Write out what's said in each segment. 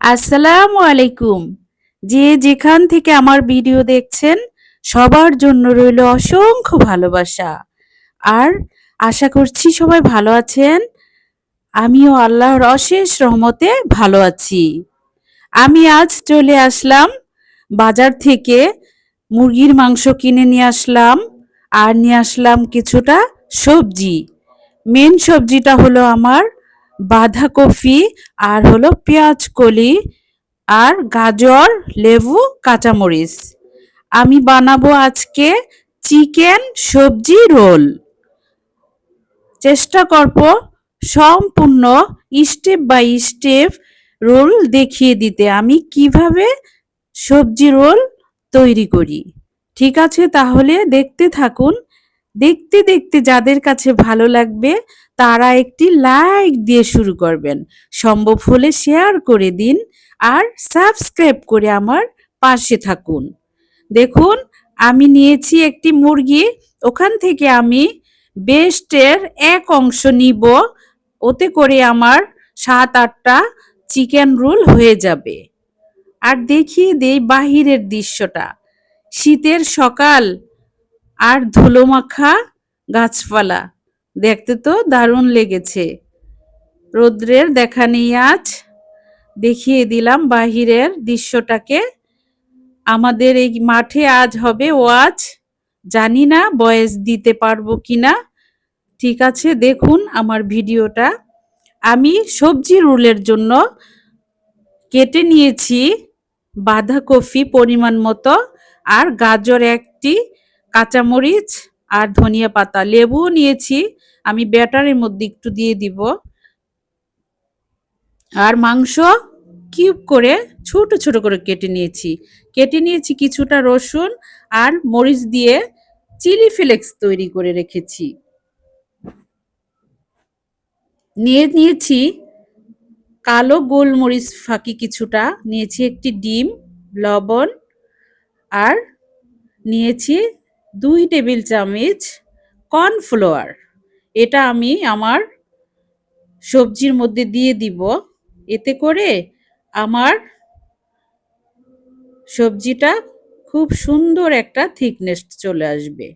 আসসালামু আলাইকুম। যে যেখান থেকে আমার ভিডিও দেখছেন সবার জন্য রইল অসংখ্য ভালোবাসা। আর আশা করছি সবাই ভালো আছেন। আমিও আল্লাহর অশেষ রহমতে ভালো আছি। আমি আজ চলে আসলাম বাজার থেকে মুরগির মাংস কিনে নিয়ে আসলাম আর নিয়ে আসলাম কিছুটা সবজি। মেন সবজিটা হলো আমার বাঁধাকপি আর হলো পেঁয়াজ কলি আর গাজর, লেবু, কাঁচামরিচ। আমি বানাবো আজকে চিকেন সবজি রোল। চেষ্টা করব সম্পূর্ণ স্টেপ বাই স্টেপ রোল দেখিয়ে দিতে আমি কিভাবে সবজি রোল তৈরি করি। ঠিক আছে, তাহলে দেখতে থাকুন। দেখতে দেখতে যাদের কাছে ভালো লাগবে তারা একটি লাইক দিয়ে শুরু করবেন। সম্ভব হলে শেয়ার করে দিন আর সাবস্ক্রাইব করে আমার পাশে থাকুন। দেখুন, আমি নিয়েছি একটি মুরগি। ওখান থেকে আমি বেস্টের এক অংশ নিব। ওতে করে আমার ৭-৮টা চিকেন রোল হয়ে যাবে। আর দেখিয়ে দেই বাহিরের দৃশ্যটা। শীতের সকাল আর ধুলোমাখা গাছপালা। দেখতে তো দারুণ লেগেছে। রৌদ্রের দেখা নেই আজ। দেখিয়ে দিলাম বাহিরের দৃশ্যটাকে। আমাদের এই মাঠে আজ হবে ওয়াজ। জানি না ভয়েস দিতে পারবো কিনা। ঠিক আছে, দেখুন আমার ভিডিওটা। আমি সবজি রোলের জন্য কেটে নিয়েছি বাঁধাকপি পরিমাণ মতো আর গাজর একটি, কাঁচামরিচ আর ধনিয়া পাতা, লেবুও নিয়েছি। আমি ব্যাটারের মধ্যে একটু দিয়ে দিব। আর মাংস কিউব করে ছোট ছোট করে কেটে নিয়েছি কিছুটা রসুন আর মরিচ দিয়ে চিলি ফ্লেক্স তৈরি করে রেখেছি। নিয়েছি কালো গোলমরিচ ফাঁকি কিছুটা, নিয়েছি একটি ডিম, লবণ আর নিয়েছি ২ টেবিল চামচ কর্নফ্লাওয়ার। এটা আমি আমার সবজির মধ্যে দিয়ে দিব। এতে করে আমার সবজিটা খুব সুন্দর একটা থিকনেস চলে আসবে।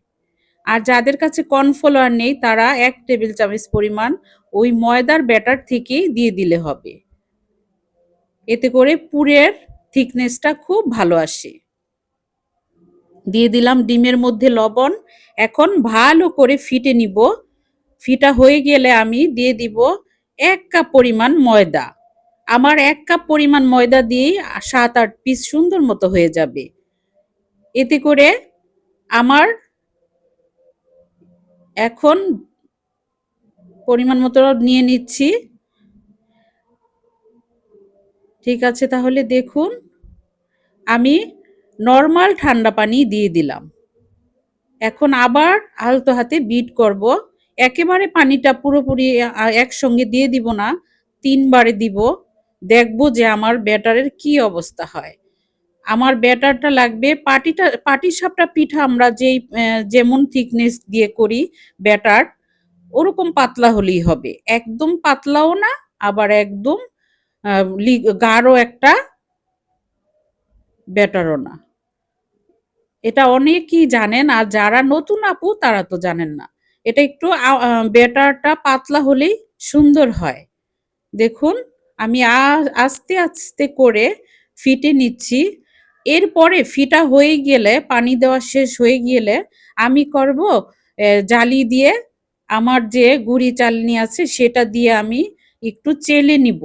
আর যাদের কাছে কর্নফ্লাওয়ার নেই তারা ১ টেবিল চামচ পরিমাণ ওই ময়দার ব্যাটার থেকেই দিয়ে দিলে হবে। এতে করে পুরের থিকনেসটা খুব ভালো আসে। দিয়ে দিলাম ডিমের মধ্যে লবণ। এখন ভালো করে ফিটে নিব। ফিটা হয়ে গেলে আমি দিয়ে দিব ১ কাপ পরিমাণ ময়দা। আমার ১ কাপ পরিমাণ ময়দা দিয়েই ৭-৮ পিস সুন্দর মতো হয়ে যাবে। এতে করে আমার এখন পরিমাণ মতো নিয়ে নিচ্ছি। ঠিক আছে, তাহলে দেখুন আমি নরমাল ঠান্ডা পানি দিয়ে দিলাম। এখন আবার আলতো হাতে বিট করব। একেবারে পানিটা পুরোপুরি একসঙ্গে দিয়ে দিব না, ৩ বারে দিব। দেখব যে আমার ব্যাটারের কি অবস্থা হয়। আমার ব্যাটারটা লাগবে পাটিসাপটা পিঠা আমরা যেমন থিকনেস দিয়ে করি ব্যাটার, ওরকম পাতলা হলেই হবে। একদম পাতলাও না, আবার একদম আ গাঢ় একটা ব্যাটারও না। এটা অনেকেই জানেন আর যারা নতুন আপু তারা তো জানেন না। এটা একটু ব্যাটারটা পাতলা হলেই সুন্দর হয়। দেখুন আমি আস্তে আস্তে করে ফিটে নিচ্ছি। এরপরে ফিটা হয়ে গেলে, পানি দেওয়া শেষ হয়ে গেলে আমি করব জালি দিয়ে আমার যে গুঁড়ি চালনি আছে সেটা দিয়ে আমি একটু চেলে নিব।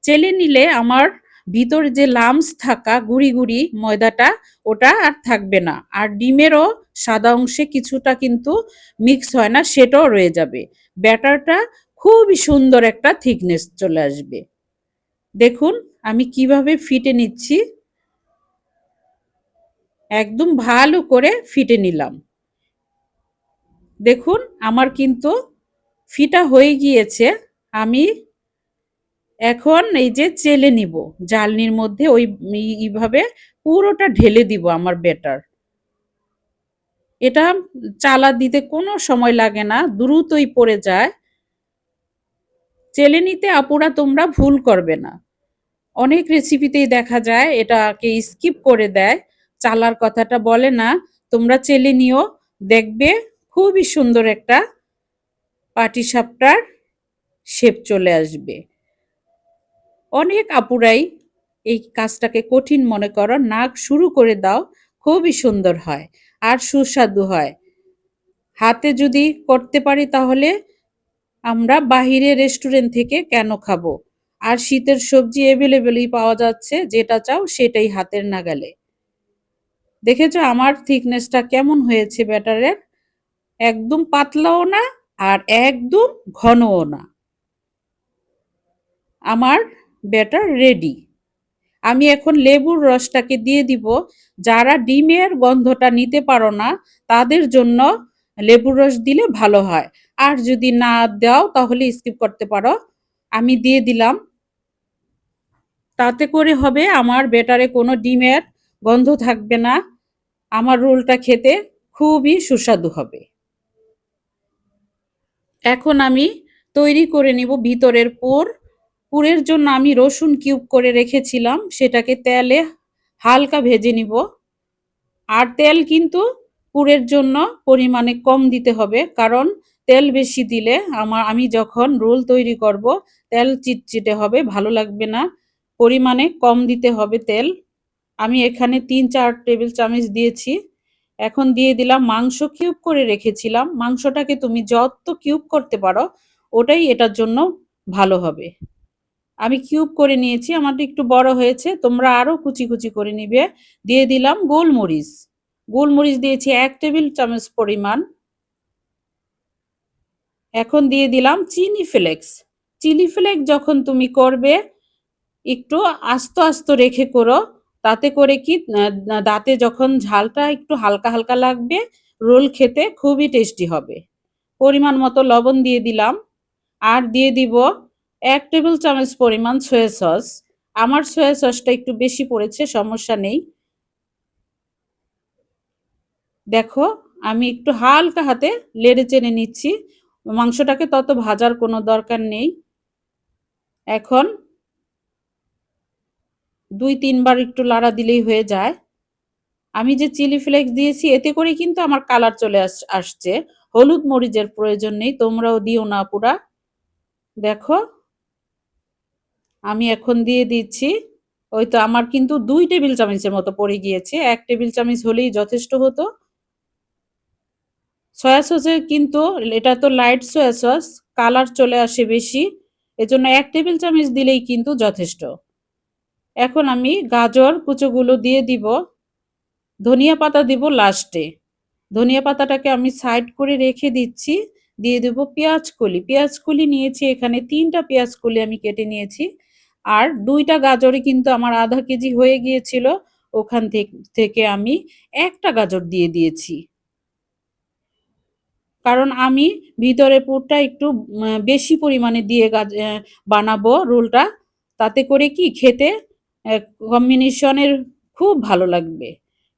চেলে নিলে আমার ভিতরে যে লাম্পস থাকা গুঁড়ি গুঁড়ি ময়দাটা ওটা আর থাকবে না। আর ডিমেরও সাদা অংশে কিছুটা কিন্তু মিক্স হয় না, সেটাও রয়ে যাবে। ব্যাটারটা খুবই সুন্দর একটা থিকনেস চলে আসবে। দেখুন আমি কিভাবে ফিটে নিচ্ছি। একদম ভালো করে ফিটে নিলাম। দেখুন আমার কিন্তু ফিটা হয়ে গিয়েছে। আমি এখন এই যে চেলে নিব জালনির মধ্যে, এইভাবে পুরোটা ঢেলে দিব আমার ব্যাটার। এটা চালা দিতে কোনো সময় লাগে না, দ্রুতই পড়ে যায়। চেলে নিতে আপুরা তোমরা ভুল করবে না। অনেক রেসিপিতেই দেখা যায় এটাকে স্কিপ করে দেয়, চালার কথাটা বলে না। তোমরা চেলে নিও, দেখবে খুবই সুন্দর একটা পাটিসাপটার শেপ চলে আসবে। অনেক আপুরাই এই কাজটাকে কঠিন মনে করো, না শুরু করে দাও, খুবই সুন্দর হয় আর সুস্বাদু হয়। হাতে যদি করতে পারি তাহলে আমরা বাহিরে রেস্টুরেন্ট থেকে কেন খাবো? আর শীতের সবজি এভেলেবেলই পাওয়া যাচ্ছে, যেটা চাও সেটাই হাতের নাগালে। দেখেছো আমার থিকনেসটা কেমন হয়েছে ব্যাটারের? একদম পাতলাও না আর একদম ঘনও না। আমার ব্যাটার রেডি। আমি এখন লেবুর রসটাকে দিয়ে দিব। যারা ডিমের গন্ধটা নিতে পারো না তাদের জন্য লেবুর রস দিলে ভালো হয়। আর যদি না দাও তাহলে স্কিপ করতে পারো। আমি দিয়ে দিলাম। তাতে করে হবে আমার ব্যাটারে কোনো ডিমের গন্ধ থাকবে না। আমার রোলটা খেতে খুবই সুস্বাদু হবে। এখন আমি তৈরি করে নিব ভিতরের পুর। পুরের জন্য আমি রসুন কিউব করে রেখেছিলাম, সেটাকে তেলে হালকা ভেজে নিব। আর তেল কিন্তু পুরের জন্য পরিমাণে কম দিতে হবে, কারণ তেল বেশি দিলে আমি যখন রোল তৈরি করব তেল চিটচিটে হবে, ভালো লাগবে না। পরিমাণে কম দিতে হবে তেল। আমি এখানে ৩-৪ টেবিল চামচ দিয়েছি। এখন দিয়ে দিলাম মাংস কিউব করে রেখেছিলাম। মাংসটাকে তুমি যত কিউব করতে পারো ওটাই এটার জন্য ভালো হবে। আমি কিউব করে নিয়েছি, আমারটা একটু বড় হয়েছে, তোমরা আরো কুচি কুচি করে নিবে। দিয়ে দিলাম গোলমরিচ। গোলমরিচ দিয়েছি ১ টেবিল চামচ পরিমাণ। এখন দিয়ে দিলাম চিনি ফ্লেক্স। চিলি ফ্লেক্স যখন তুমি করবে একটু আস্ত আস্ত রেখে করো, তাতে করে কি দাঁতে যখন ঝালটা একটু হালকা হালকা লাগবে, রোল খেতে খুবই টেস্টি হবে। পরিমাণ মতো লবণ দিয়ে দিলাম। আর দিয়ে দিব ১ টেবিল চামচ পরিমাণ সয়া সস। আমার সয়া সসটা একটু বেশি পড়েছে, সমস্যা নেই। দেখো আমি একটু হালকা হাতে নেড়ে চেড়ে নিচ্ছি। মাংসটাকে তত ভাজার কোনো দরকার নেই। এখন ২-৩ বার একটু লাড়া দিলেই হয়ে যায়। আমি যে চিলি ফ্লেক্স দিয়েছি এতে করে কিন্তু আমার কালার চলে আসছে। হলুদ মরিচের প্রয়োজন নেই, তোমরাও দিও না আপুরা। দেখো আমি এখন দিয়ে দিচ্ছি। ওই তো আমার কিন্তু ২ টেবিল চামচের মতো পড়ে গিয়েছে। ১ টেবিল চামচ হলেই যথেষ্ট হতো। সয়া সসে কিন্তু এটা তো লাইট সয়া সস, কালার চলে আসে বেশি। এজন্য ১ টেবিল চামচ দিলেই কিন্তু যথেষ্ট। এখন আমি গাজর কুচোগুলো দিয়ে দিব। ধনিয়া পাতা দিব লাস্টে। ধনিয়া পাতাটাকে আমি সাইড করে রেখে দিচ্ছি। দিয়ে দেব পেঁয়াজ কলি। পেঁয়াজ কলি নিয়েছি এখানে ৩ টা পেঁয়াজ কলি আমি কেটে নিয়েছি। আর ২ টা গাজরে কিন্তু আমার আধা কেজি হয়ে গিয়েছিল। ওখান থেকে আমি ১ টা গাজর দিয়ে দিয়েছি। কারণ আমি ভিতরে পুরটা একটু বেশি পরিমাণে দিয়ে বানাবো রোলটা। তাতে করে কি খেতে কম্বিনেশনের খুব ভালো লাগবে।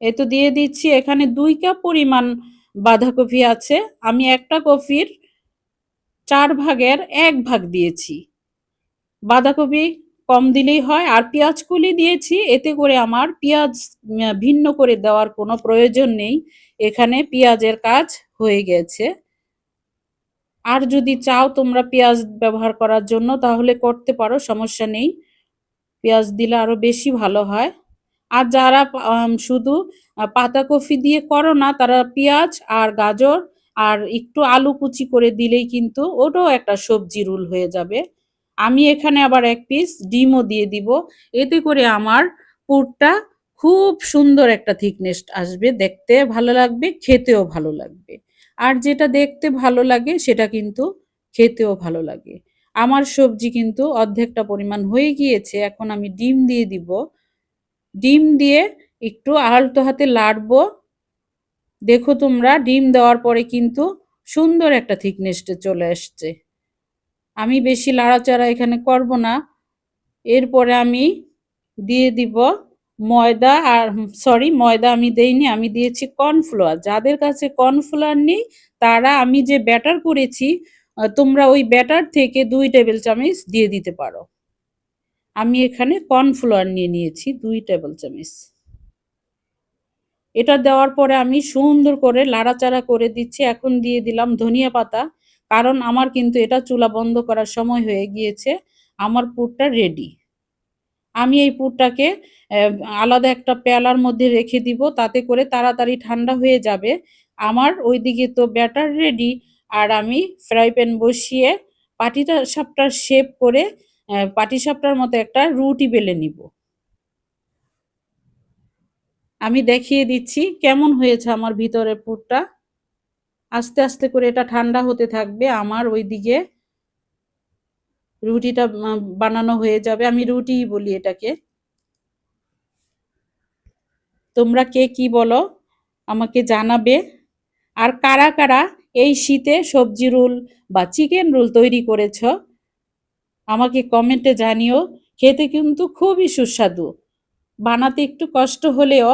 এই তো দিয়ে দিচ্ছি এখানে ২ কাপ পরিমাণ বাঁধাকপি আছে। আমি একটা কপির ৪ ভাগের ১ ভাগ দিয়েছি। বাঁধাকপি কম দিলেই হয়। আর পেঁয়াজ কলি দিয়েছি, এতে করে আমার পেঁয়াজ ভিন্ন করে দেওয়ার কোনো প্রয়োজন নেই। এখানে পেঁয়াজের কাজ হয়ে গেছে। আর যদি চাও তোমরা পেঁয়াজ ব্যবহার করার জন্য তাহলে করতে পারো, সমস্যা নেই। পেঁয়াজ দিলে আরো বেশি ভালো হয়। আর যারা শুধু পাতাকপি দিয়ে করো না তারা পেঁয়াজ আর গাজর আর একটু আলু কুচি করে দিলেই কিন্তু ওটাও একটা সবজি রোল হয়ে যাবে। আমি এখানে আবার ১ পিস ডিমও দিয়ে দিব। এতে করে আমার পুরটা খুব সুন্দর একটা থিকনেস আসবে, দেখতে ভালো লাগবে, খেতেও ভালো লাগবে। আর যেটা দেখতে ভালো লাগে সেটা কিন্তু খেতেও ভালো লাগে। আমার সবজি কিন্তু অর্ধেকটা পরিমাণ হয়ে গিয়েছে। এখন আমি ডিম দিয়ে দিব। ডিম দিয়ে একটু আলতো হাতে নাড়বো। দেখো তোমরা ডিম দেওয়ার পরে কিন্তু সুন্দর একটা থিকনেসটা চলে আসছে। আমি বেশি লাড়াচাড়া এখানে করব না। এরপরে আমি দিয়ে দিব ময়দা আর ময়দা আমি দেইনি, আমি দিয়েছি কর্নফ্লাওয়ার। যাদের কাছে কর্নফ্লাওয়ার নেই তারা আমি যে ব্যাটার করেছি তোমরা ওই ব্যাটার থেকে ২ টেবিল চামচ দিয়ে দিতে পারো। আমি এখানে কর্নফ্লাওয়ার নিয়ে নিয়েছি 2 টেবিল চামচ। এটা দেওয়ার পরে আমি সুন্দর করে নাড়াচাড়া করে দিচ্ছি। এখন দিয়ে দিলাম ধনিয়া পাতা। কারণ আমার কিন্তু এটা চুলা বন্ধ করার সময় হয়ে গিয়েছে। আমার পুরটা রেডি। আমি এই পুরটাকে আলাদা একটা পেয়ালার মধ্যে রেখে দিব। তাতে করে তাড়াতাড়ি ঠান্ডা হয়ে যাবে। আমার ওইদিকে তো ব্যাটার রেডি। আর আমি ফ্রাই প্যান বসিয়ে পাটিসাপটার শেপ করে পাটিসাপটার মতো একটা রুটি বেলে নিব। আমি দেখিয়ে দিচ্ছি কেমন হয়েছে আমার ভিতরের পুরটা। আস্তে, আস্তে করে এটা ঠান্ডা হতে থাকবে। আমার ওইদিকে রুটিটা বানানো হয়ে যাবে। আমি রুটিই বলি এটাকে। তোমরা কে কি বলো আমাকে জানাবে। আর কারা, কারা এই শীতে সবজি রোল বা চিকেন রোল তৈরি করেছ আমাকে কমেন্টে জানিও। খেতে কিন্তু খুবই সুস্বাদু। বানাতে একটু কষ্ট হলেও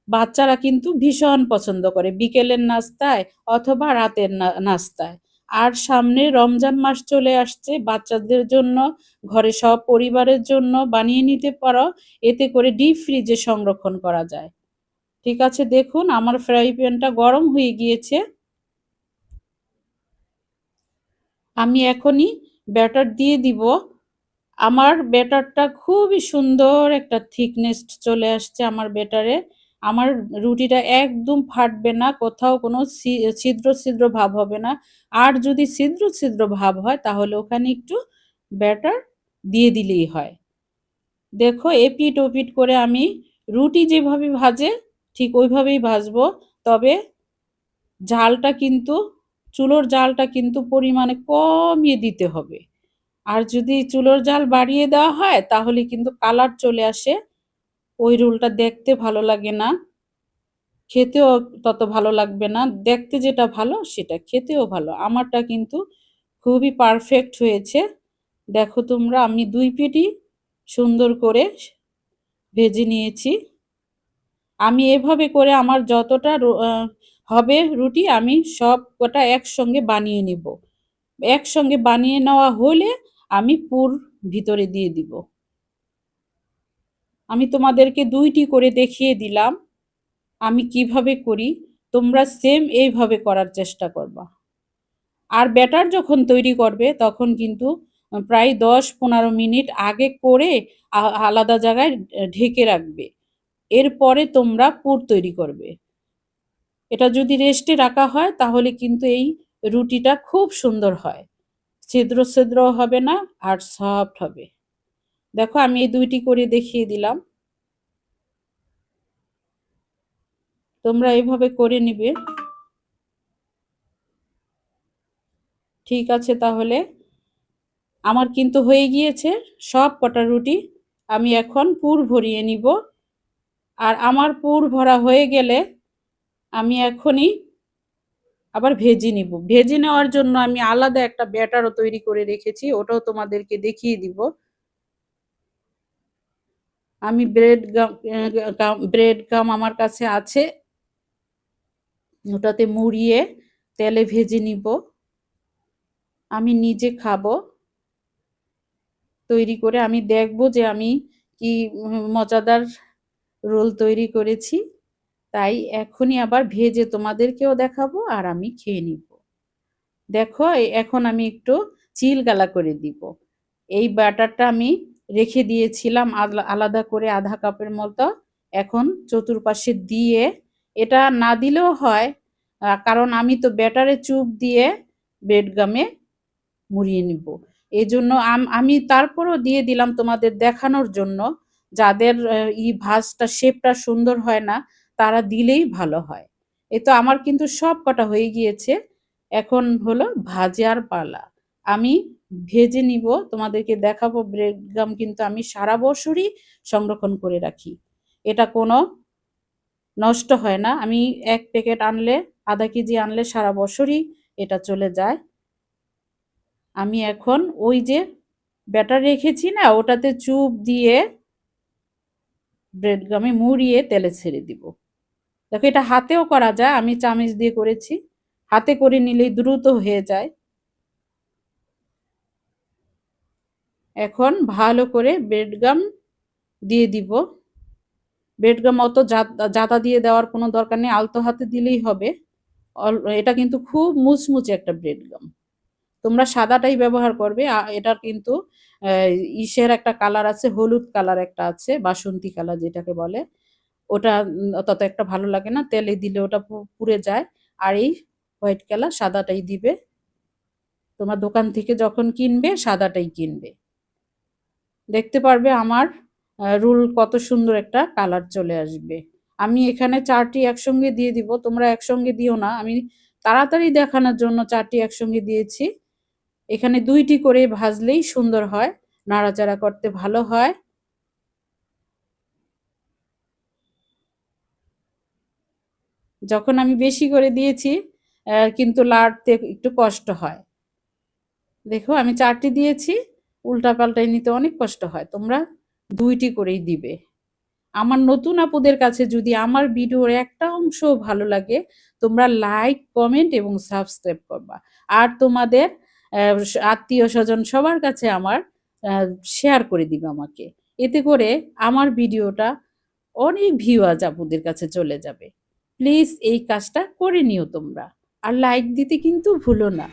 বাচ্চারা কিন্তু ভীষণ পছন্দ করে বিকেলের নাস্তায় অথবা রাতের নাস্তায়। আর সামনে রমজান মাস চলে আসছে, বাচ্চাদের জন্য ঘরে সব পরিবারের জন্য বানিয়ে নিতে পারো। এতে করে ডিপ ফ্রিজে সংরক্ষণ করা যায়। ঠিক আছে, দেখুন আমার ফ্রাই প্যানটা গরম হয়ে গিয়েছে। আমি এখনই ব্যাটার দিয়ে দিব। আমার ব্যাটারটা খুবই সুন্দর একটা থিকনেস চলে আসছে আমার ব্যাটারে। আমার রুটিটা একদম ফাটবে না, কোথাও কোনো ছিদ্র ছিদ্র ভাব হবে না। আর যদি ছিদ্র ছিদ্র ভাব হয় তাহলে ওখানে একটু ব্যাটার দিয়ে দিলেই হয়। দেখো এপিট ওপিট করে আমি রুটি যেভাবে ভাজে ঠিক ওইভাবেই ভাজবো। তবে জালটা কিন্তু চুলোর জালটা কিন্তু পরিমাণে কমিয়ে দিতে হবে। আর যদি চুলোর জাল বাড়িয়ে দেওয়া হয় তাহলে কিন্তু কালার চলে আসে। ওই রোলটা দেখতে ভালো লাগে না, খেতেও তত ভালো লাগবে না। দেখতে যেটা ভালো সেটা খেতেও ভালো। আমারটা কিন্তু খুবই পারফেক্ট হয়েছে। দেখো তোমরা আমি 2 পিঠই সুন্দর করে ভেজে নিয়েছি। আমি এভাবে করে আমার যতটা হবে রুটি আমি সব কটা একসঙ্গে বানিয়ে নিব। একসঙ্গে বানিয়ে নেওয়া হলে আমি পুর ভিতরে দিয়ে দিব। আমি তোমাদেরকে 2টি করে দেখিয়ে দিলাম আমি কিভাবে করি। তোমরা সেম এইভাবে করার চেষ্টা করবা। আর ব্যাটার যখন তৈরি করবে তখন কিন্তু প্রায় 10-15 মিনিট আগে করে আলাদা জায়গায় ঢেকে রাখবে। এরপরে তোমরা পুর তৈরি করবে। এটা যদি রেস্টে রাখা হয় তাহলে কিন্তু এই রুটিটা খুব সুন্দর হয়। ছিদ্র ছিদ্রও হবে না আর সফট হবে। দেখো আমি এই 2টি করে দেখিয়ে দিলাম। তোমরা এইভাবে করে নিবে। ঠিক আছে, তাহলে আমার কিন্তু হয়ে গিয়েছে সব কটা রুটি। আমি এখন পুর ভরিয়ে নিব। আর আমার পুর ভরা হয়ে গেলে আমি এখনই আবার ভেজে নিব। ভেজে নেওয়ার জন্য আমি আলাদা একটা ব্যাটারও তৈরি করে রেখেছি, ওটাও তোমাদেরকে দেখিয়ে দিব। আমি ব্রেড গাম আমার কাছে আছে, ওটাতে মুড়িয়ে তেলে ভেজে নিব। আমি নিজে খাবো তৈরি করে। আমি দেখব যে আমি কি মজাদার রোল তৈরি করেছি। তাই এখনই আবার ভেজে তোমাদেরকেও দেখাবো আর আমি খেয়ে নিব। দেখো এখন আমি একটু চিলগালা করে দিব। এই ব্যাটারটা আমি রেখে দিয়েছিলাম আলাদা করে আধা কাপের মতো। এখন চতুর্পাশে দিয়ে, এটা না দিলেও হয় কারণ আমি তো ব্যাটারে চুপ দিয়ে ব্রেড গামে মুড়িয়ে নিব। এই জন্য আমি তারপরও দিয়ে দিলাম তোমাদের দেখানোর জন্য। যাদের ভাঁজটা শেপটা সুন্দর হয় না তারা দিলেই ভালো হয়। এই তো আমার কিন্তু সব কটা হয়ে গিয়েছে। এখন হলো ভাজার পালা। আমি ভেজে নিব, তোমাদেরকে দেখাবো। ব্রেড গাম কিন্তু আমি সারা বছরই সংরক্ষণ করে রাখি। এটা কোনো নষ্ট হয় না। আমি 1 প্যাকেট আনলে, আধা কেজি আনলে সারা বছরই এটা চলে যায়। আমি এখন ওই যে ব্যাটার রেখেছি না ওটাতে চুপ দিয়ে ব্রেড গামে মুড়িয়ে তেলে ছেড়ে দিব। দেখো এটা হাতেও করা যায়, আমি চামচ দিয়ে করেছি। হাতে করে নিলেই দ্রুত হয়ে যায়। এখন ভালো করে ব্রেড গাম দিয়ে দিব। ব্রেড গাম অত জাতা দিয়ে দেওয়ার কোনো দরকার নেই, আলতো হাতে দিলেই হবে। এটা কিন্তু খুব মুচমুচে একটা ব্রেড গাম। তোমরা সাদাটাই ব্যবহার করবে। এটার কিন্তু ইসের একটা কালার আছে, হলুদ কালার একটা আছে, বাসন্তী কালার যেটাকে বলে। ওটা তত একটা ভালো লাগে না, তেলে দিলে ওটা পুড়ে যায়। আর এই হোয়াইট কালার সাদাটাই দিবে। তোমার দোকান থেকে যখন কিনবে সাদাটাই কিনবে। দেখতে পারবে আমার রোল কত সুন্দর একটা কালার চলে আসবে। আমি এখানে 4টি একসঙ্গে দিয়ে দিব, তোমরা একসঙ্গে দিও না। আমি তাড়াতাড়ি দেখানোর জন্য 4টি একসঙ্গে দিয়েছি। এখানে 2টি করে ভাজলেই সুন্দর হয়, নাড়াচাড়া করতে ভালো হয়। যখন আমি বেশি করে দিয়েছি কিন্তু লাড়তে একটু কষ্ট হয়। দেখো আমি 4টি দিয়েছি, উল্টা পাল্টাই নিতে অনেক কষ্ট হয়। তোমরা 2টি করেই দিবে। আমার নতুন আপুদের কাছে যদি আমার ভিডিওর একটা অংশ ভালো লাগে, তোমরা লাইক, কমেন্ট এবং সাবস্ক্রাইব করবা। আর তোমাদের আত্মীয়-স্বজন সবার কাছে আমার শেয়ার করে দিবা আমাকে। এতে করে আমার ভিডিওটা অনেক ভিউয়ার্স আপুদের কাছে চলে যাবে। প্লিজ এই কাজটা করে নিও তোমরা। আর লাইক দিতে কিন্তু ভুলো না।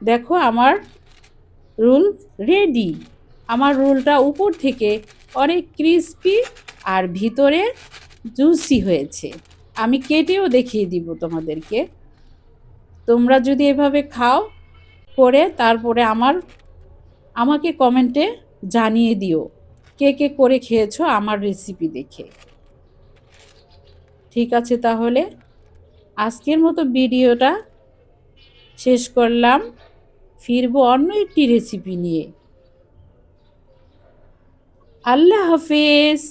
দেখো আমার রোল রেডি। আমার রোলটা উপর থেকে অনেক ক্রিস্পি আর ভিতরে জুসি হয়েছে। আমি কেটেও দেখিয়ে দিব তোমাদেরকে। তোমরা যদি এভাবে খাও করে তারপরে আমাকে কমেন্টে জানিয়ে দিও কে কে করে খেয়েছো আমার রেসিপি দেখে। ঠিক আছে, তাহলে আজকের মতো ভিডিওটা শেষ করলাম। ফিরবো অন্য একটি রেসিপি নিয়ে। আল্লাহ হাফেজ।